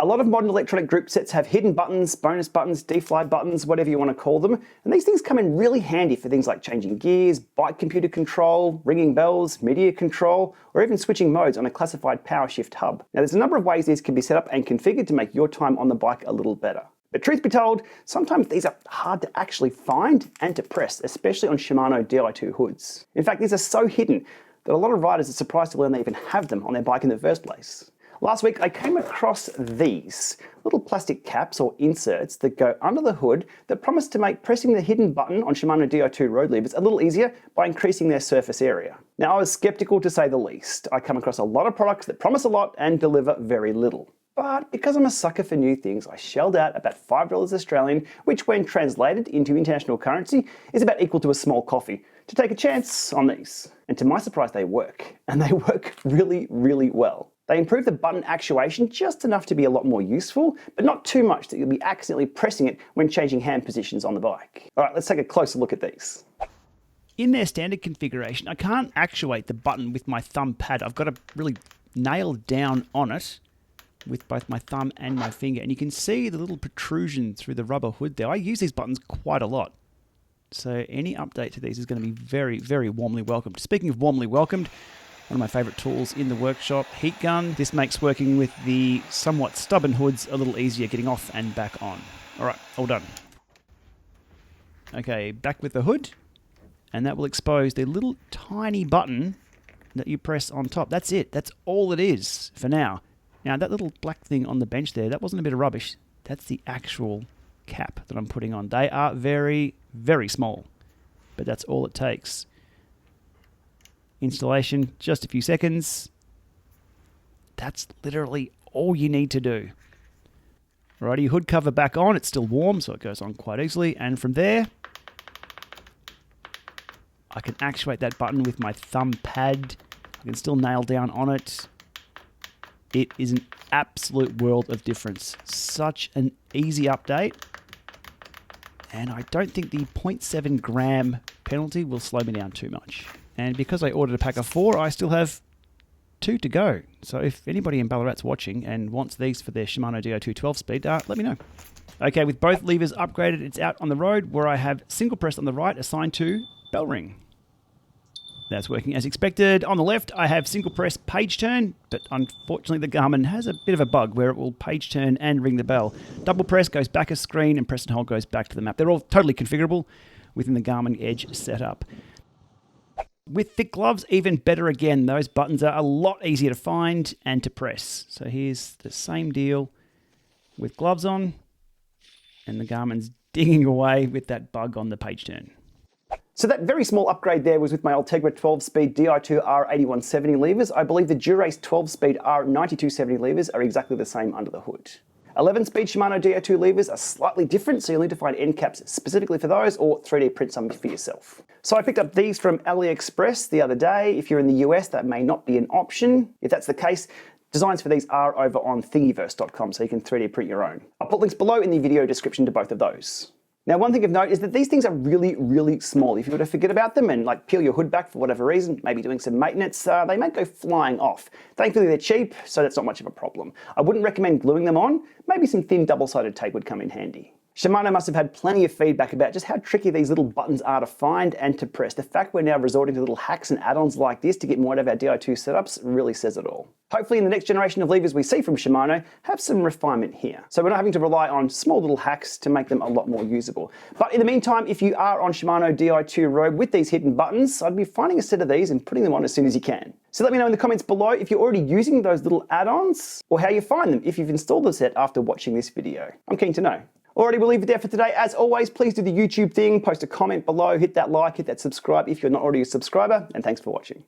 A lot of modern electronic group sets have hidden buttons, bonus buttons, defly buttons, whatever you want to call them, and these things come in really handy for things like changing gears, bike computer control, ringing bells, media control, or even switching modes on a classified power shift hub. Now there's a number of ways these can be set up and configured to make your time on the bike a little better. But truth be told, sometimes these are hard to actually find and to press, especially on Shimano Di2 hoods. In fact, these are so hidden that a lot of riders are surprised to learn they even have them on their bike in the first place. Last week I came across these little plastic caps or inserts that go under the hood that promise to make pressing the hidden button on Shimano Di2 road levers a little easier by increasing their surface area. Now I was skeptical to say the least. I come across a lot of products that promise a lot and deliver very little. But because I'm a sucker for new things, I shelled out about $5 Australian, which when translated into international currency is about equal to a small coffee, to take a chance on these. And to my surprise, they work. And they work really, really well. They improve the button actuation just enough to be a lot more useful, but not too much that you'll be accidentally pressing it when changing hand positions on the bike. All right, let's take a closer look at these. In their standard configuration, I can't actuate the button with my thumb pad. I've got to really nail down on it with both my thumb and my finger. And you can see the little protrusion through the rubber hood there. I use these buttons quite a lot. So any update to these is going to be very, very warmly welcomed. Speaking of warmly welcomed, one of my favourite tools in the workshop, heat gun. This makes working with the somewhat stubborn hoods a little easier, getting off and back on. All right, all done. Okay, back with the hood. And that will expose the little tiny button that you press on top. That's it. That's all it is for now. Now, that little black thing on the bench there, that wasn't a bit of rubbish. That's the actual cap that I'm putting on. They are very, very small, but that's all it takes. Installation, just a few seconds. That's literally all you need to do. Alrighty, hood cover back on. It's still warm, so it goes on quite easily. And from there, I can actuate that button with my thumb pad. I can still nail down on it. It is an absolute world of difference. Such an easy update. And I don't think the 0.7 gram penalty will slow me down too much. And because I ordered a pack of 4, I still have 2 to go. So if anybody in Ballarat's watching and wants these for their Shimano Di2 12-speed, let me know. Okay, with both levers upgraded, it's out on the road where I have single press on the right assigned to bell ring. That's working as expected. On the left, I have single press page turn, but unfortunately the Garmin has a bit of a bug where it will page turn and ring the bell. Double press goes back a screen and press and hold goes back to the map. They're all totally configurable within the Garmin Edge setup. With thick gloves, even better again. Those buttons are a lot easier to find and to press. So here's the same deal with gloves on, and the Garmin's digging away with that bug on the page turn. So that very small upgrade there was with my Ultegra 12-speed Di2 R8170 levers. I believe the Durace 12-speed R9270 levers are exactly the same under the hood. 11-speed Shimano Di2 levers are slightly different, so you'll need to find end caps specifically for those or 3D print some for yourself. So I picked up these from AliExpress the other day. If you're in the US, that may not be an option. If that's the case, designs for these are over on thingiverse.com, so you can 3D print your own. I'll put links below in the video description to both of those. Now, one thing of note is that these things are really, really small. If you were to forget about them and peel your hood back for whatever reason, maybe doing some maintenance, they may go flying off. Thankfully, they're cheap, so that's not much of a problem. I wouldn't recommend gluing them on. Maybe some thin double-sided tape would come in handy. Shimano must have had plenty of feedback about just how tricky these little buttons are to find and to press. The fact we're now resorting to little hacks and add-ons like this to get more out of our Di2 setups really says it all. Hopefully in the next generation of levers we see from Shimano have some refinement here. So we're not having to rely on small little hacks to make them a lot more usable. But in the meantime, if you are on Shimano Di2 Road with these hidden buttons, I'd be finding a set of these and putting them on as soon as you can. So let me know in the comments below if you're already using those little add-ons or how you find them if you've installed the set after watching this video. I'm keen to know. Alrighty, we'll leave it there for today. As always, please do the YouTube thing, post a comment below, hit that like, hit that subscribe if you're not already a subscriber, and thanks for watching.